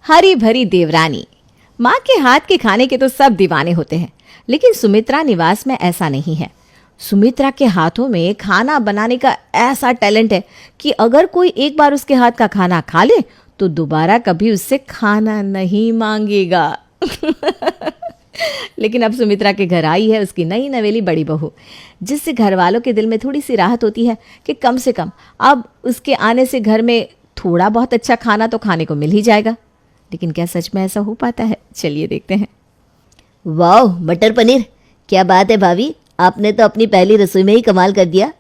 हरी भरी देवरानी। माँ के हाथ के खाने के तो सब दीवाने होते हैं, लेकिन सुमित्रा निवास में ऐसा नहीं है। सुमित्रा के हाथों में खाना बनाने का ऐसा टैलेंट है कि अगर कोई एक बार उसके हाथ का खाना खा ले तो दोबारा कभी उससे खाना नहीं मांगेगा। लेकिन अब सुमित्रा के घर आई है उसकी नई नवेली बड़ी बहू, जिससे घर वालों के दिल में थोड़ी सी राहत होती है कि कम से कम अब उसके आने से घर में थोड़ा बहुत अच्छा खाना तो खाने को मिल ही जाएगा। लेकिन क्या सच में ऐसा हो पाता है? चलिए देखते हैं। वाह, मटर पनीर! क्या बात है भाभी, आपने तो अपनी पहली रसोई में ही कमाल कर दिया।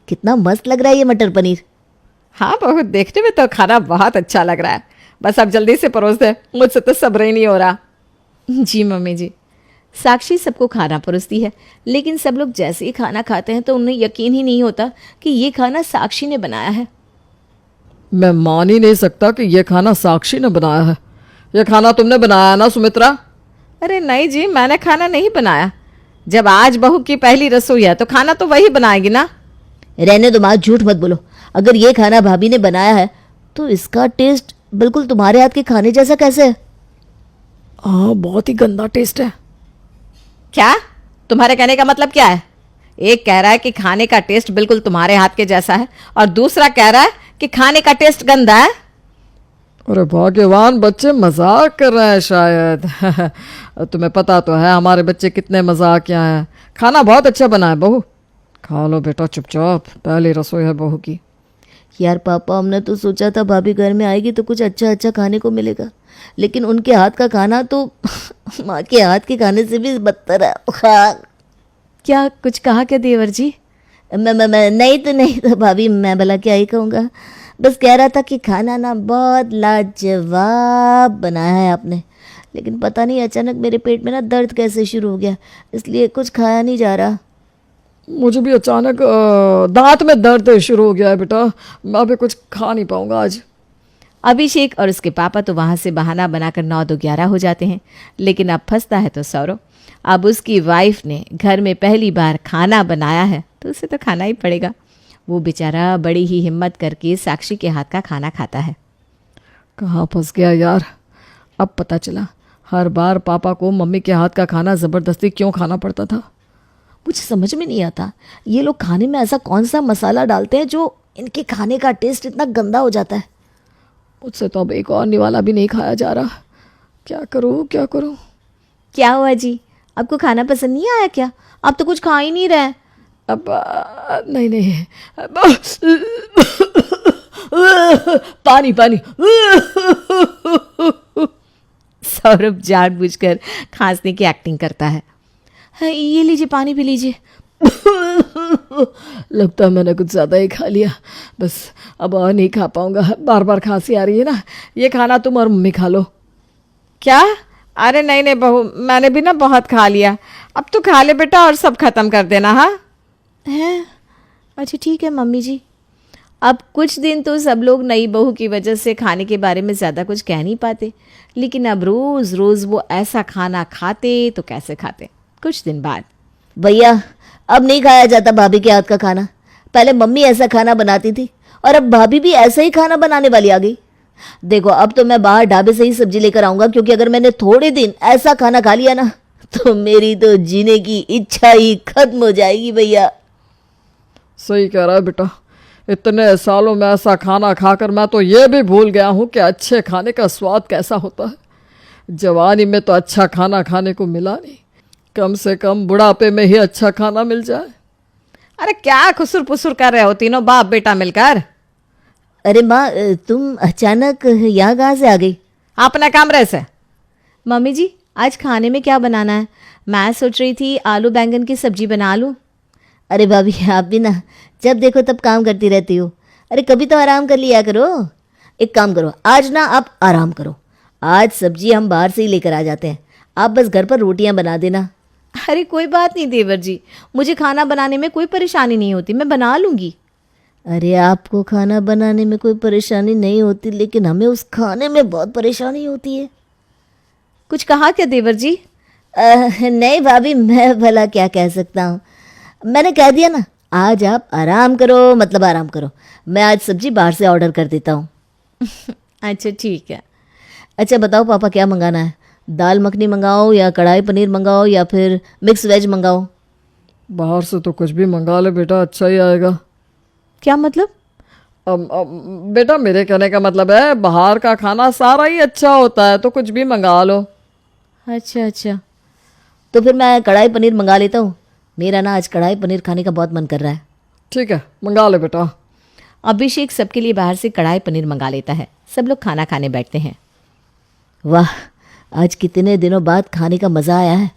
कितना मस्त लग रहा है ये मटर पनीर। हाँ बहू, देखने में तो खाना बहुत अच्छा लग रहा है। बस अब जल्दी से परोस दे, मुझसे तो सब्र ही नहीं हो रहा। जी मम्मी जी। साक्षी सबको खाना परोसती है, लेकिन सब लोग जैसे ही खाना खाते हैं तो उन्हें यकीन ही नहीं होता कि ये खाना साक्षी ने बनाया है। मैं मान ही नहीं सकता कि ये खाना साक्षी ने बनाया है। ये खाना तुमने बनाया ना सुमित्रा? अरे नहीं जी, मैंने खाना नहीं बनाया। जब आज बहू की पहली रसोई है तो खाना तो वही बनाएगी ना। रहने दो माँ, झूठ मत बोलो। अगर ये खाना भाभी ने बनाया है तो इसका टेस्ट बिल्कुल तुम्हारे हाथ के खाने जैसा कैसे है? हाँ, बहुत ही गंदा टेस्ट है। क्या? तुम्हारे कहने का मतलब क्या है? एक कह रहा है कि खाने का टेस्ट बिल्कुल तुम्हारे हाथ के जैसा है और दूसरा कह रहा है कि खाने का टेस्ट गंदा है। अरे भाग्यवान बच्चे मजाक कर रहे हैं शायद। तुम्हें पता तो है हमारे बच्चे कितने मजाकिया हैं। खाना बहुत अच्छा बना है बहू, खा लो बेटा चुपचाप, पहली रसोई है बहू की। यार पापा, हमने तो सोचा था भाभी घर में आएगी तो कुछ अच्छा अच्छा खाने को मिलेगा, लेकिन उनके हाथ का खाना तो माँ के हाथ के खाने से भी बदतर है। क्या कुछ कहा क्या देवर जी? मैं नहीं तो भाभी, मैं भला क्या ही कहूँगा। बस कह रहा था कि खाना ना बहुत लाजवाब बनाया है आपने, लेकिन पता नहीं अचानक मेरे पेट में ना दर्द कैसे शुरू हो गया, इसलिए कुछ खाया नहीं जा रहा। मुझे भी अचानक दांत में दर्द शुरू हो गया है बेटा, मैं अभी कुछ खा नहीं पाऊंगा आज। अभिषेक और उसके पापा तो वहाँ से बहाना बनाकर 9-2-11 हो जाते हैं, लेकिन अब फंसता है तो सौरव। अब उसकी वाइफ ने घर में पहली बार खाना बनाया है तो उसे तो खाना ही पड़ेगा। वो बेचारा बड़ी ही हिम्मत करके साक्षी के हाथ का खाना खाता है। कहाँ फंस गया यार, अब पता चला। हर बार पापा को मम्मी के हाथ का खाना ज़बरदस्ती क्यों खाना पड़ता था। मुझे समझ में नहीं आता ये लोग खाने में ऐसा कौन सा मसाला डालते हैं जो इनके खाने का टेस्ट इतना गंदा हो जाता है। मुझसे तो अब एक और निवाला भी नहीं खाया जा रहा। क्या करूँ क्या करूँ? क्या हुआ जी, आपको खाना पसंद नहीं आया क्या? आप तो कुछ खा ही नहीं रहे। अब नहीं पानी पानी। सौरभ जानबूझकर खांसने की एक्टिंग करता है। ये लीजिए, पानी पी लीजिए। लगता है मैंने कुछ ज़्यादा ही खा लिया, बस अब और नहीं खा पाऊंगा। बार बार खांसी आ रही है ना, ये खाना तुम और मम्मी खा लो। क्या? अरे नहीं बहू, मैंने भी ना बहुत खा लिया। अब तो खा ले बेटा और सब खत्म कर देना। हाँ है, अच्छा ठीक है मम्मी जी। अब कुछ दिन तो सब लोग नई बहू की वजह से खाने के बारे में ज़्यादा कुछ कह नहीं पाते, लेकिन अब रोज़ रोज़ वो ऐसा खाना खाते तो कैसे खाते। कुछ दिन बाद, भैया अब नहीं खाया जाता भाभी के हाथ का खाना। पहले मम्मी ऐसा खाना बनाती थी और अब भाभी भी ऐसा ही खाना बनाने वाली आ गई। देखो, अब तो मैं बाहर ढाबे से ही सब्जी लेकर आऊंगा, क्योंकि अगर मैंने थोड़े दिन ऐसा खाना खा लिया ना तो मेरी तो जीने की इच्छा ही खत्म हो जाएगी भैया। सही कह रहा है बेटा, इतने सालों में ऐसा खाना खाकर मैं तो ये भी भूल गया हूँ कि अच्छे खाने का स्वाद कैसा होता है। जवानी में तो अच्छा खाना खाने को मिला नहीं, कम से कम बुढ़ापे में ही अच्छा खाना मिल जाए। अरे क्या खुसुर पुसुर कर रहे हो तीनों बाप बेटा मिलकर? अरे माँ, तुम अचानक यहाँ कहाँ से आ गई? अपने कमरे से। मम्मी जी, आज खाने में क्या बनाना है? मैं सोच रही थी आलू बैंगन की सब्जी बना लूँ। अरे भाभी, आप भी ना जब देखो तब काम करती रहती हो। अरे कभी तो आराम कर लिया करो। एक काम करो, आज ना आप आराम करो। आज सब्जी हम बाहर से ही लेकर आ जाते हैं, आप बस घर पर रोटियां बना देना। अरे कोई बात नहीं देवर जी, मुझे खाना बनाने में कोई परेशानी नहीं होती, मैं बना लूँगी। अरे आपको खाना बनाने में कोई परेशानी नहीं होती, लेकिन हमें उस खाने में बहुत परेशानी होती है। कुछ कहा क्या देवर जी? नहीं भाभी, मैं भला क्या कह सकता हूँ। मैंने कह दिया ना, आज आप आराम करो, मतलब आराम करो। मैं आज सब्जी बाहर से ऑर्डर कर देता हूँ। अच्छा ठीक है। अच्छा बताओ पापा, क्या मंगाना है? दाल मखनी मंगाओ या कढ़ाई पनीर मंगाओ या फिर मिक्स वेज मंगाओ? बाहर से तो कुछ भी मंगा ले बेटा, अच्छा ही आएगा। क्या मतलब? बेटा मेरे कहने का मतलब है बाहर का खाना सारा ही अच्छा होता है, तो कुछ भी मंगा लो। अच्छा अच्छा। तो फिर मैं कढ़ाई पनीर मंगा लेता हूँ। मेरा ना आज कढ़ाई पनीर खाने का बहुत मन कर रहा है। ठीक है, मंगा ले बेटा। अभिषेक सबके लिए बाहर से कढ़ाई पनीर मंगा लेता है। सब लोग खाना खाने बैठते हैं। वाह, आज कितने दिनों बाद खाने का मज़ा आया है।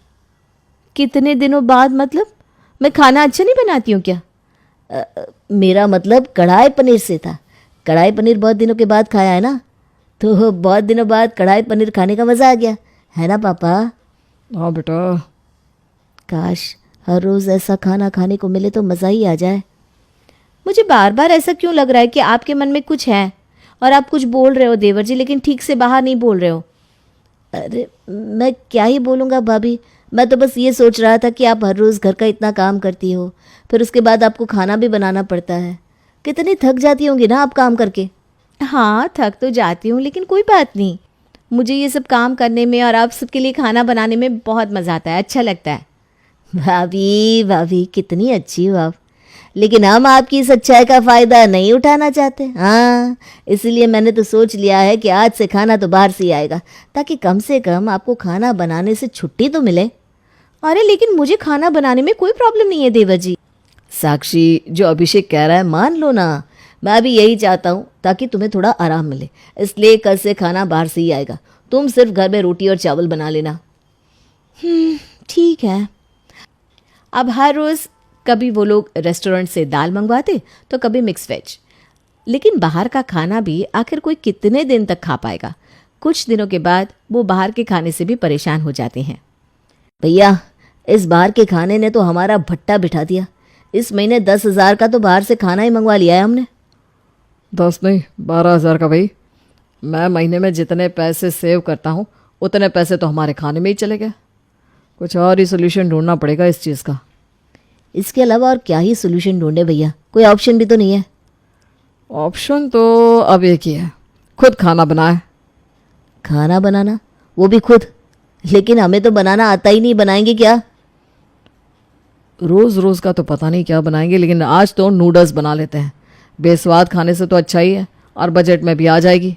कितने दिनों बाद मतलब? मैं खाना अच्छा नहीं बनाती हूँ क्या? मेरा मतलब कढ़ाई पनीर से था। कढ़ाई पनीर बहुत दिनों के बाद खाया है ना, तो बहुत दिनों बाद कढ़ाई पनीर खाने का मज़ा आ गया है ना पापा? हाँ बेटा। काश हर रोज़ ऐसा खाना खाने को मिले तो मज़ा ही आ जाए। मुझे बार बार ऐसा क्यों लग रहा है कि आपके मन में कुछ है और आप कुछ बोल रहे हो देवर जी, लेकिन ठीक से बाहर नहीं बोल रहे हो। अरे मैं क्या ही बोलूँगा भाभी, मैं तो बस ये सोच रहा था कि आप हर रोज़ घर का इतना काम करती हो, फिर उसके बाद आपको खाना भी बनाना पड़ता है। कितनी थक जाती होंगी ना आप काम करके। हाँ थक तो जाती हूँ, लेकिन कोई बात नहीं। मुझे ये सब काम करने में और आप सबके लिए खाना बनाने में बहुत मज़ा आता है, अच्छा लगता है। भाभी भाभी कितनी अच्छी हो आप, लेकिन हम आपकी इस अच्छाई का फ़ायदा नहीं उठाना चाहते। हाँ, इसीलिए मैंने तो सोच लिया है कि आज से खाना तो बाहर से ही आएगा, ताकि कम से कम आपको खाना बनाने से छुट्टी तो मिले। अरे लेकिन मुझे खाना बनाने में कोई प्रॉब्लम नहीं है देवर जी। साक्षी, जो अभिषेक कह रहा है मान लो ना। मैं भी यही चाहता हूँ ताकि तुम्हें थोड़ा आराम मिले, इसलिए कल से खाना बाहर से ही आएगा। तुम सिर्फ घर में रोटी और चावल बना लेना। ठीक है। अब हर रोज़ कभी वो लोग रेस्टोरेंट से दाल मंगवाते तो कभी मिक्स वेज, लेकिन बाहर का खाना भी आखिर कोई कितने दिन तक खा पाएगा। कुछ दिनों के बाद वो बाहर के खाने से भी परेशान हो जाते हैं। भैया, इस बाहर के खाने ने तो हमारा भट्टा बिठा दिया। इस महीने 10,000 का तो बाहर से खाना ही मंगवा लिया है हमने। 10 नहीं 12,000 का भाई। मैं महीने में जितने पैसे सेव करता हूँ उतने पैसे तो हमारे खाने में ही चले गए। कुछ और ही सोल्यूशन ढूंढना पड़ेगा इस चीज़ का। इसके अलावा और क्या ही सोल्यूशन ढूंढे भैया, कोई ऑप्शन भी तो नहीं है। ऑप्शन तो अब एक ही है, खुद खाना बनाए। खाना बनाना, वो भी खुद? लेकिन हमें तो बनाना आता ही नहीं, बनाएंगे क्या? रोज़ रोज़ का तो पता नहीं क्या बनाएंगे, लेकिन आज तो नूडल्स बना लेते हैं। बेस्वाद खाने से तो अच्छा ही है और बजट में भी आ जाएगी।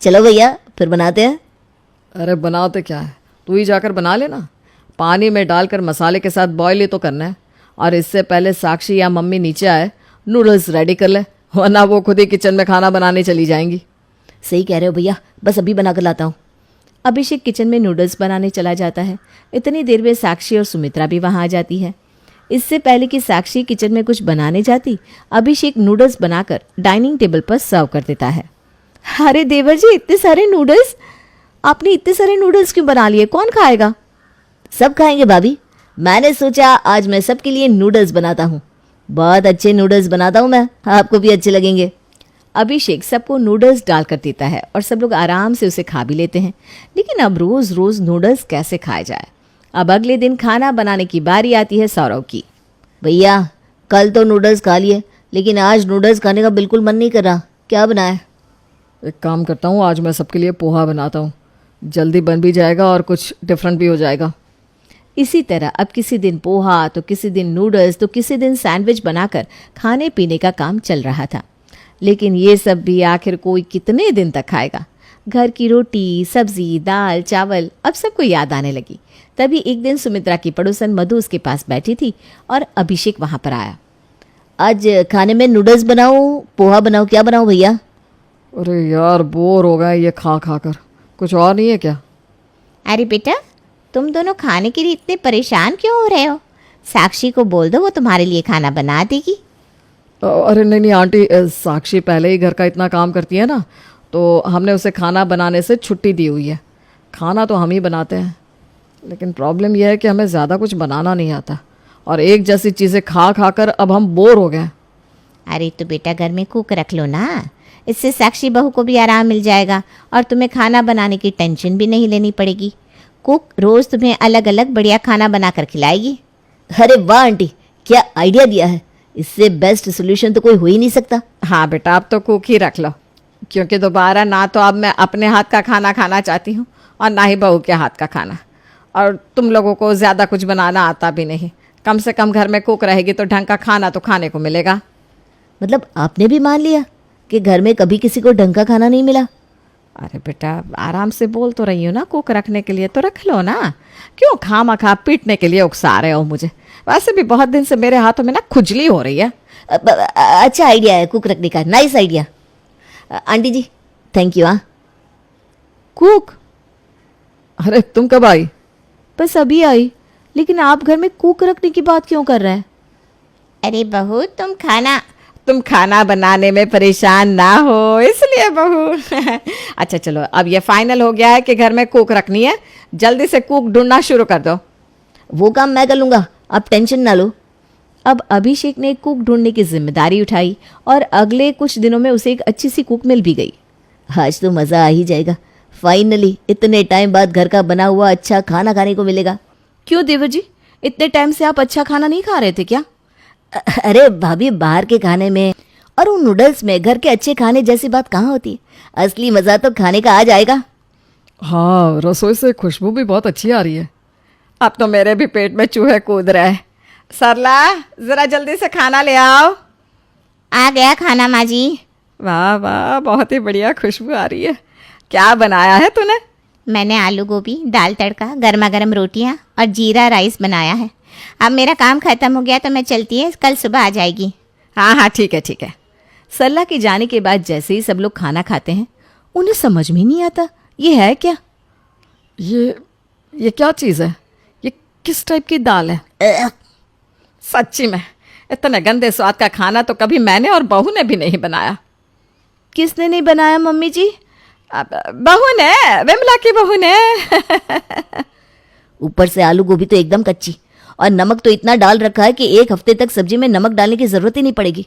चलो भैया फिर बनाते हैं। अरे बनाते क्या है, तू ही जाकर बना लेना। पानी में डालकर मसाले के साथ बॉयल ही तो करना है, और इससे पहले साक्षी या मम्मी नीचे आए नूडल्स रेडी कर ले, वरना वो खुद ही किचन में खाना बनाने चली जाएंगी। सही कह रहे हो भैया, बस अभी बना कर लाता हूँ। अभिषेक किचन में नूडल्स बनाने चला जाता है। इतनी देर में साक्षी और सुमित्रा भी वहाँ आ जाती है। इससे पहले कि साक्षी किचन में कुछ बनाने जाती, अभिषेक नूडल्स बनाकर डाइनिंग टेबल पर सर्व कर देता है। अरे देवर जी, इतने सारे नूडल्स! आपने इतने सारे नूडल्स क्यों बना लिए? कौन खाएगा? सब खाएंगे भाभी। मैंने सोचा आज मैं सबके लिए नूडल्स बनाता हूँ। बहुत अच्छे नूडल्स बनाता हूँ मैं, आपको भी अच्छे लगेंगे। अभिषेक सबको नूडल्स डालकर देता है और सब लोग आराम से उसे खा भी लेते हैं। लेकिन अब रोज़ रोज़ नूडल्स कैसे खाया जाए? अब अगले दिन खाना बनाने की बारी आती है सौरव की। भैया, कल तो नूडल्स खा लिए, लेकिन आज नूडल्स खाने का बिल्कुल मन नहीं कर रहा। क्या बनाए? एक काम करता हूँ, आज मैं सबके लिए पोहा बनाता हूँ। जल्दी बन भी जाएगा और कुछ डिफरेंट भी हो जाएगा। इसी तरह अब किसी दिन पोहा तो किसी दिन नूडल्स तो किसी दिन सैंडविच बनाकर खाने पीने का काम चल रहा था। लेकिन ये सब भी आखिर कोई कितने दिन तक खाएगा? घर की रोटी, सब्जी, दाल, चावल अब सबको याद आने लगी। तभी एक दिन सुमित्रा की पड़ोसन मधु उसके पास बैठी थी और अभिषेक वहां पर आया। आज खाने में नूडल्स बनाऊँ, पोहा बनाऊँ, क्या बनाऊँ भैया? अरे यार, बोर हो गए ये खा खा कर। कुछ और नहीं है क्या? अरे बेटा, तुम दोनों खाने के लिए इतने परेशान क्यों हो रहे हो? साक्षी को बोल दो, वो तुम्हारे लिए खाना बना देगी। अरे नहीं नहीं आंटी, साक्षी पहले ही घर का इतना काम करती है ना, तो हमने उसे खाना बनाने से छुट्टी दी हुई है। खाना तो हम ही बनाते हैं, लेकिन प्रॉब्लम यह है कि हमें ज़्यादा कुछ बनाना नहीं आता, और एक जैसी चीज़ें खा खा कर अब हम बोर हो गए। अरे तो बेटा घर में कुक रख लो ना, इससे साक्षी बहू को भी आराम मिल जाएगा और तुम्हें खाना बनाने की टेंशन भी नहीं लेनी पड़ेगी। कुक रोज़ तुम्हें अलग अलग बढ़िया खाना बनाकर खिलाएगी। अरे वाह आंटी, क्या आइडिया दिया है। इससे बेस्ट सोल्यूशन तो कोई हो ही नहीं सकता। हाँ बेटा, अब तो कुक ही रख लो। क्योंकि दोबारा ना तो अब मैं अपने हाथ का खाना खाना चाहती हूँ और ना ही बहू के हाथ का खाना। और तुम लोगों को ज़्यादा कुछ बनाना आता भी नहीं। कम से कम घर में कुक रहेगी तो ढंग का खाना तो खाने को मिलेगा। मतलब आपने भी मान लिया कि घर में कभी किसी को ढंग का खाना नहीं मिला? अरे बेटा आराम से बोल तो रही हूँ ना, कुक रखने के लिए तो रख लो ना। क्यों खामखा पीटने के लिए उकसा रहे हो मुझे? वैसे भी बहुत दिन से मेरे हाथों में ना खुजली हो रही है। अच्छा आइडिया है कुक रखने का, nice idea. Aunty ji thank you. हाँ कुक? अरे तुम कब आई? बस अभी आई। लेकिन आप घर में कुक रखने की बात क्यों कर रहे हैं? अरे बहू तुम खाना बनाने में परेशान ना हो इसलिए बहू। अच्छा चलो अब ये फाइनल हो गया है कि घर में कुक रखनी है। जल्दी से कुक ढूंढना शुरू कर दो। वो काम मैं कर लूँगा, आप टेंशन ना लो। अब अभिषेक ने कुक ढूंढने की जिम्मेदारी उठाई और अगले कुछ दिनों में उसे एक अच्छी सी कुक मिल भी गई। आज तो मज़ा आ ही जाएगा। फाइनली इतने टाइम बाद घर का बना हुआ अच्छा खाना खाने को मिलेगा। क्यों देवर जी, इतने टाइम से आप अच्छा खाना नहीं खा रहे थे क्या? अरे भाभी बाहर के खाने में और उन नूडल्स में घर के अच्छे खाने जैसी बात कहाँ होती है। असली मज़ा तो खाने का आ जाएगा। हाँ, रसोई से खुशबू भी बहुत अच्छी आ रही है। अब तो मेरे भी पेट में चूहे कूद रहे हैं। सरला जरा जल्दी से खाना ले आओ। आ गया खाना माँ जी। वाह वाह, बहुत ही बढ़िया खुशबू आ रही है। क्या बनाया है तूने? मैंने आलू गोभी, दाल तड़का, गर्मा गर्म रोटियां और जीरा राइस बनाया है। अब मेरा काम खत्म हो गया तो मैं चलती है, कल सुबह आ जाएगी। हाँ हाँ ठीक है ठीक है। सरला के जाने के बाद जैसे ही सब लोग खाना खाते हैं उन्हें समझ में नहीं आता ये है क्या। ये क्या चीज़ है? ये किस टाइप की दाल है? सच्ची में इतने गंदे स्वाद का खाना तो कभी मैंने और बहू ने भी नहीं बनाया। किसने नहीं बनाया मम्मी जी? बहू ने, विमला की बहू ने। ऊपर से आलू गोभी तो एकदम कच्ची और नमक तो इतना डाल रखा है कि 1 हफ्ते तक सब्जी में नमक डालने की जरूरत ही नहीं पड़ेगी।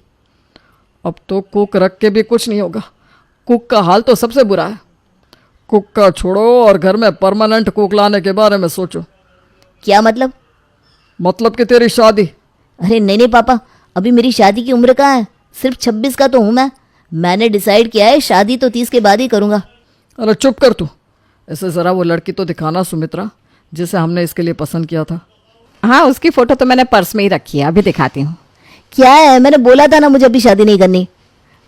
अब तो कुक रख के भी कुछ नहीं होगा। कुक का हाल तो सबसे बुरा है। कुक का छोड़ो और घर में परमानेंट कुक लाने के बारे में सोचो। क्या मतलब? मतलब कि तेरी शादी। अरे नहीं पापा, अभी मेरी शादी की उम्र कहाँ है? सिर्फ 26 का तो हूँ मैं। मैंने डिसाइड किया है शादी तो 30 के बाद ही करूँगा। अरे चुप कर तू। ऐसे ज़रा वो लड़की तो दिखाना सुमित्रा, जिसे हमने इसके लिए पसंद किया था। हाँ उसकी फ़ोटो तो मैंने पर्स में ही रखी है, अभी दिखाती हूँ। क्या है? मैंने बोला था ना मुझे अभी शादी नहीं करनी।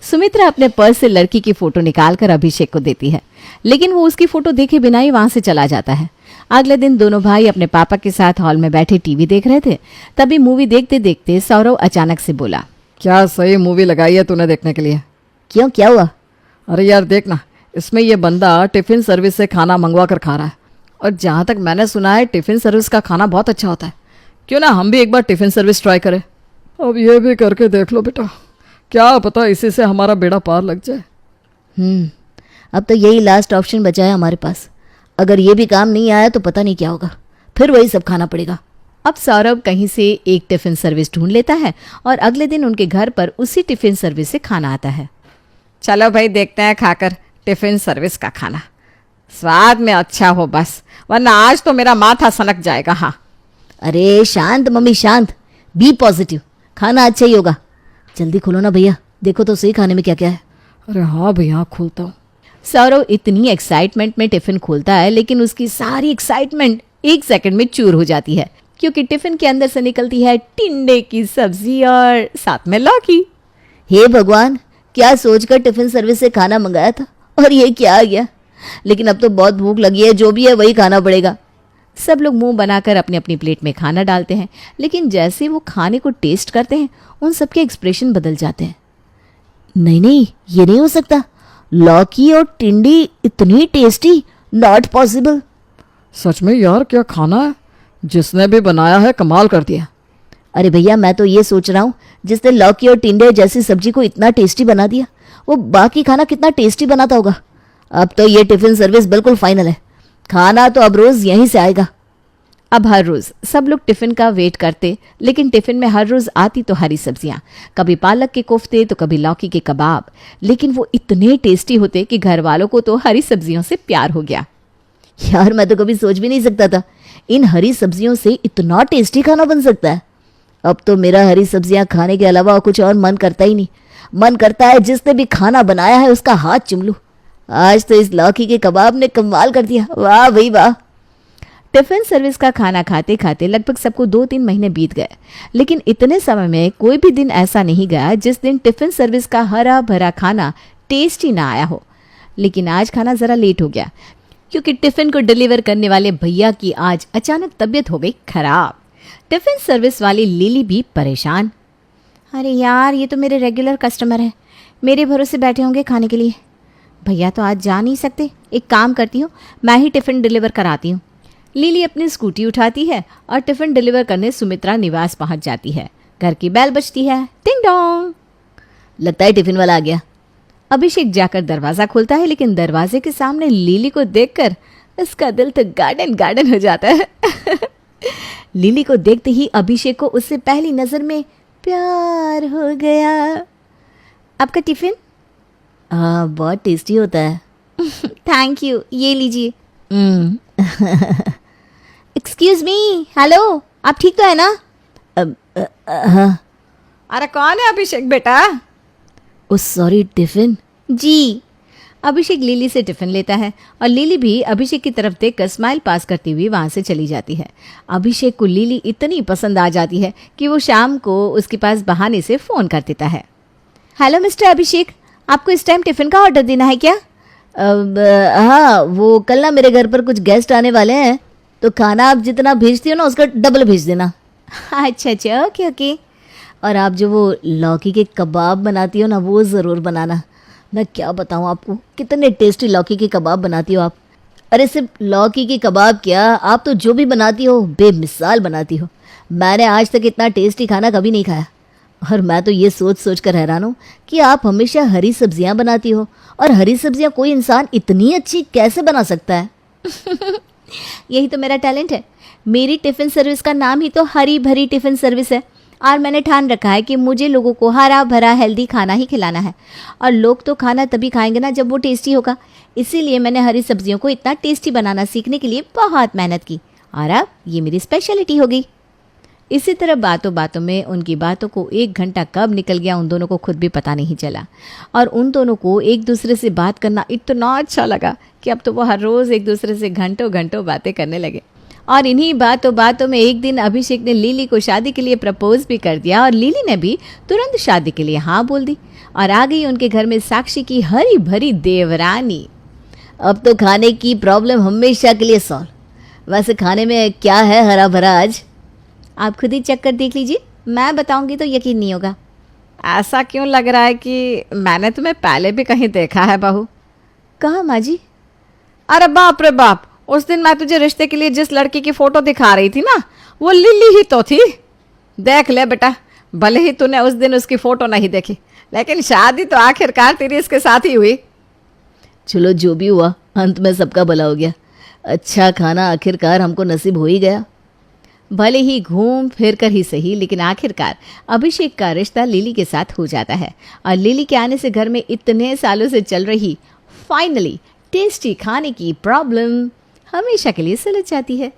सुमित्रा अपने पर्स से लड़की की फ़ोटो निकालकर अभिषेक को देती है, लेकिन वो उसकी फ़ोटो देखे बिना ही वहाँ से चला जाता है। अगले दिन दोनों भाई अपने पापा के साथ हॉल में बैठे टीवी देख रहे थे। तभी मूवी देखते देखते सौरव अचानक से बोला, क्या सही मूवी लगाई है तूने देखने के लिए? क्यों, क्या हुआ? अरे यार देखना, इसमें ये बंदा टिफ़िन सर्विस से खाना मंगवा कर खा रहा है। और जहाँ तक मैंने सुना है टिफ़िन सर्विस का खाना बहुत अच्छा होता है। क्यों ना हम भी एक बार टिफ़िन सर्विस ट्राई करें? अब ये भी करके देख लो बेटा, क्या पता इसी से हमारा बेड़ा पार लग जाए। अब तो यही लास्ट ऑप्शन बचा है हमारे पास। अगर ये भी काम नहीं आया तो पता नहीं क्या होगा, फिर वही सब खाना पड़ेगा। अब सौरभ कहीं से एक टिफ़िन सर्विस ढूंढ लेता है और अगले दिन उनके घर पर उसी टिफ़िन सर्विस से खाना आता है। चलो भाई देखते हैं खाकर टिफ़िन सर्विस का खाना, स्वाद में अच्छा हो बस, वरना आज तो मेरा माथा सनक जाएगा। हाँ अरे शांत मम्मी शांत, बी पॉजिटिव, खाना अच्छा ही होगा। जल्दी खोलो ना भैया, देखो तो सही खाने में क्या क्या है। अरे हाँ भैया खोलता हूँ। सौरव इतनी एक्साइटमेंट में टिफ़िन खोलता है, लेकिन उसकी सारी एक्साइटमेंट 1 सेकंड में चूर हो जाती है, क्योंकि टिफ़िन के अंदर से निकलती है टिंडे की सब्जी और साथ में लौकी। हे भगवान, क्या सोचकर टिफिन सर्विस से खाना मंगाया था और ये क्या आ गया। लेकिन अब तो बहुत भूख लगी है, जो भी है वही खाना पड़ेगा। सब लोग मुंह बनाकर अपनी अपनी प्लेट में खाना डालते हैं, लेकिन जैसे वो खाने को टेस्ट करते हैं उन सबके एक्सप्रेशन बदल जाते हैं। नहीं, ये नहीं हो सकता। लौकी और टिंडी इतनी टेस्टी, नॉट पॉसिबल। सच में यार, क्या खाना है। जिसने भी बनाया है कमाल कर दिया। अरे भैया, मैं तो ये सोच रहा हूँ जिसने लौकी और टिंडे जैसी सब्जी को इतना टेस्टी बना दिया, वो बाकी खाना कितना टेस्टी बनाता होगा। अब तो ये टिफिन सर्विस बिल्कुल फाइनल है। खाना तो अब रोज यहीं से आएगा। अब हर रोज सब लोग टिफिन का वेट करते, लेकिन टिफिन में हर रोज आती तो हरी सब्जियां, कभी पालक के कोफ्ते तो कभी लौकी के कबाब, लेकिन वो इतने टेस्टी होते कि घर वालों को तो हरी सब्जियों से प्यार हो गया। यार मैं तो कभी सोच भी नहीं सकता था इन हरी सब्जियों से इतना टेस्टी खाना बन सकता है। अब तो मेरा हरी सब्जियां खाने के अलावा कुछ और मन करता ही नहीं। मन करता है जिसने भी खाना बनाया है उसका हाथ चूम लूं। आज तो इस लौकी के कबाब ने कमाल कर दिया, वाह भाई वाह। टिफिन सर्विस का खाना खाते खाते लगभग सबको 2-3 महीने बीत गए, लेकिन इतने समय में कोई भी दिन ऐसा नहीं गया जिस दिन टिफिन सर्विस का हरा भरा खाना टेस्टी ना आया हो। लेकिन आज खाना ज़रा लेट हो गया क्योंकि टिफिन को डिलीवर करने वाले भैया की आज अचानक तबीयत हो गई खराब। टिफिन सर्विस वाली लिली भी परेशान। अरे यार, ये तो मेरे रेगुलर कस्टमर हैं, मेरे भरोसे बैठे होंगे खाने के लिए। भैया तो आज जा नहीं सकते, एक काम करती हूँ, मैं ही टिफ़िन डिलीवर कराती हूँ। लिली अपनी स्कूटी उठाती है और टिफ़िन डिलीवर करने सुमित्रा निवास पहुँच जाती है। घर की बेल बजती है, टिंग डोंग। लगता है टिफिन वाला आ गया। अभिषेक जाकर दरवाज़ा खोलता है, लेकिन दरवाजे के सामने लिली को देखकर उसका दिल तो गार्डन गार्डन हो जाता है। लिली को देखते ही अभिषेक को उससे पहली नज़र में प्यार हो गया। आपका टिफ़िन? हाँ, बहुत टेस्टी होता है। थैंक यू, ये लीजिए। एक्सक्यूज मी, हेलो, आप ठीक तो है ना? हाँ। अरे कौन है अभिषेक बेटा? ओ सॉरी, टिफिन? जी। अभिषेक लिली से टिफिन लेता है और लिली भी अभिषेक की तरफ देखकर स्माइल पास करती हुई वहाँ से चली जाती है। अभिषेक को लिली इतनी पसंद आ जाती है कि वो शाम को उसके पास बहाने से फ़ोन कर देता है। हेलो मिस्टर अभिषेक, आपको इस टाइम टिफ़िन का ऑर्डर देना है क्या? हाँ, वो कल ना मेरे घर पर कुछ गेस्ट आने वाले हैं, तो खाना आप जितना भेजती हो ना उसका डबल भेज देना। अच्छा अच्छा, ओके ओके। और आप जो वो लौकी के कबाब बनाती हो ना, वो ज़रूर बनाना। मैं क्या बताऊँ आपको, कितने टेस्टी लौकी के कबाब बनाती हो आप। अरे सिर्फ लौकी के कबाब क्या, आप तो जो भी बनाती हो बेमिसाल बनाती हो। मैंने आज तक इतना टेस्टी खाना कभी नहीं खाया। और मैं तो ये सोच सोच कर हैरान हूँ कि आप हमेशा हरी सब्जियाँ बनाती हो, और हरी सब्जियाँ कोई इंसान इतनी अच्छी कैसे बना सकता है। यही तो मेरा टैलेंट है। मेरी टिफ़िन सर्विस का नाम ही तो हरी भरी टिफ़िन सर्विस है, और मैंने ठान रखा है कि मुझे लोगों को हरा भरा हेल्दी खाना ही खिलाना है। और लोग तो खाना तभी खाएंगे ना जब वो टेस्टी होगा। इसीलिए मैंने हरी सब्जियों को इतना टेस्टी बनाना सीखने के लिए बहुत मेहनत की, और अब ये मेरी स्पेशलिटी हो गई। इसी तरह बातों बातों में उनकी बातों को 1 घंटा कब निकल गया उन दोनों को खुद भी पता नहीं चला। और उन दोनों को एक दूसरे से बात करना इतना अच्छा लगा कि अब तो वो हर रोज़ एक दूसरे से घंटों घंटों बातें करने लगे। और इन्हीं बातों बातों में एक दिन अभिषेक ने लिली को शादी के लिए प्रपोज भी कर दिया, और लिली ने भी तुरंत शादी के लिए हाँ बोल दी, और आ गई उनके घर में साक्षी की हरी भरी देवरानी। अब तो खाने की प्रॉब्लम हमेशा के लिए सॉल्व। वैसे खाने में क्या है हरा भरा आज? आप खुद ही चेक कर देख लीजिए, मैं बताऊंगी तो यकीन नहीं होगा। ऐसा क्यों लग रहा है कि मैंने तुम्हें पहले भी कहीं देखा है बहू? कहाँ माँ जी? अरे बाप रे बाप, उस दिन मैं तुझे रिश्ते के लिए जिस लड़की की फ़ोटो दिखा रही थी ना, वो लिली ही तो थी। देख ले बेटा, भले ही तूने उस दिन उसकी फ़ोटो नहीं देखी, लेकिन शादी तो आखिरकार तेरी इसके साथ ही हुई। चलो जो भी हुआ, अंत में सबका भला हो गया। अच्छा खाना आखिरकार हमको नसीब हो ही गया। भले ही घूम फिर कर ही सही, लेकिन आखिरकार अभिषेक का रिश्ता लिली के साथ हो जाता है, और लिली के आने से घर में इतने सालों से चल रही फाइनली टेस्टी खाने की प्रॉब्लम हमेशा के लिए सुलझ जाती है।